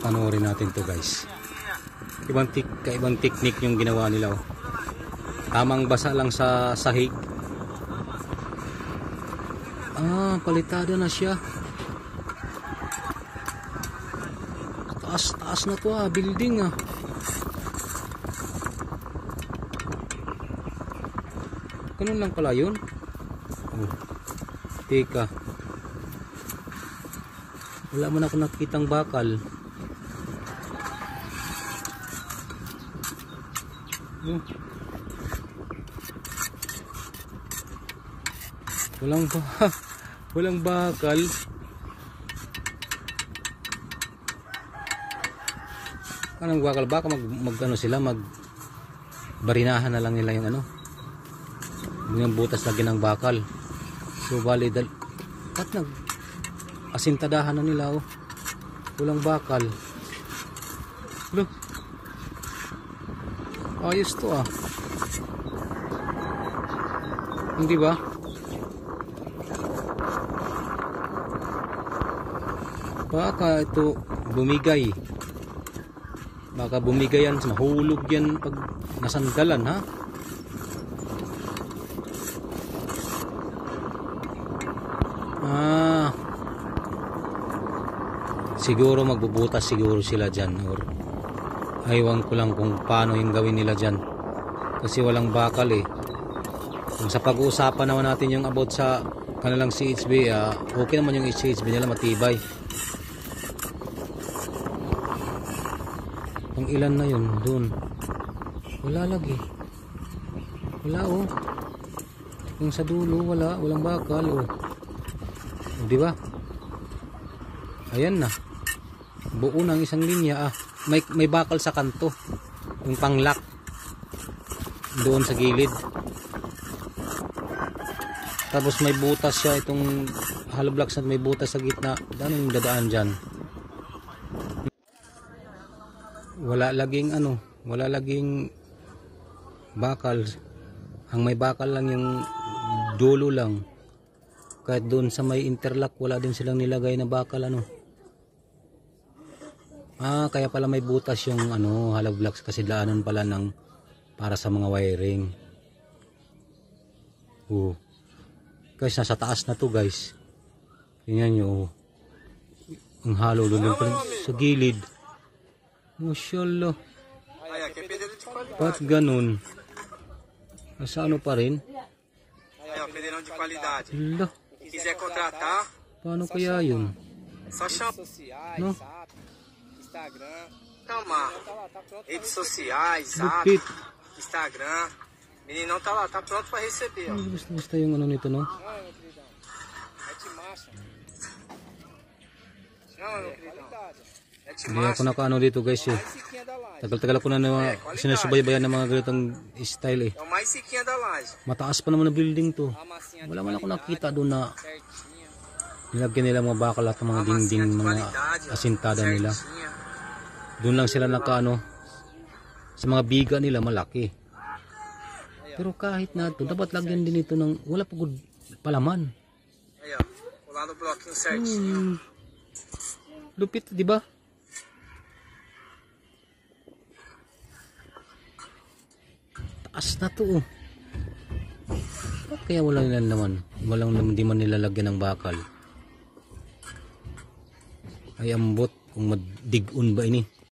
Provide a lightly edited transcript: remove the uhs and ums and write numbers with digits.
Panoorin natin to guys. Kaibang technique yung ginawa nila. Oh. Tamang basa lang sa sahig. Palitada na siya. Taas na to building Ganun lang pala yun. Teka. Wala man ako nakitang bakal. Walang bakal. Anong bakal? Baka mag sila, barinahan na lang nila yung yung butas lagi ng bakal. So bali at asintadahan na nila walang bakal. Look, ayos to hindi ba? Baka ito bumigay. Baka bumigay yan, mahulog yan pag nasandalan siguro magbubutas siguro sila dyan, or aywan ko lang kung paano yung gawin nila dyan kasi walang bakal Kung sa pag-uusapan naman natin yung about sa kanilang CHB, okay naman yung CHB nila, matibay. Ang ilan na yun doon, wala lagi, wala yung sa dulo walang bakal di ba? Ayan na, buo ng isang linya may bakal sa kanto, yung panglock doon sa gilid, tapos may butas siya, itong hollow blocks na may butas sa gitna. Anong dadaan dyan? Wala laging bakal. Ang may bakal lang yung dulo lang. Kahit doon sa may interlock wala din silang nilagay na bakal kaya pala may butas yung hollow blocks kasi daanan pala para sa mga wiring. Guys, nasa taas na to guys. Tingnan nyo ang hollow doon sa gilid. Mashallah. Ba't ganun? Nasa pa rin? Hala. Paano kaya yun? No? Redes sociais, Lupit. Instagram. Meninão tá lá, tá pronto pra receber. Basta yung nito, no? Hindi ako nakaano dito guys Tagal-tagal ako na sinusubaybayan ng mga ganitong style Mataas pa naman na building to. Wala man ako nakita doon na nilagyan nila mga bakal at mga dingding, mga asintada nila. Doon lang sila nakaano. Sa mga biga nila malaki. Pero kahit na ito, dapat lagyan din ito ng wala pagod palaman. Lupit, di ba? Taas na to kaya wala nilang naman. Di man nilalagyan ng bakal. Ay ambot kung madigon ba ini.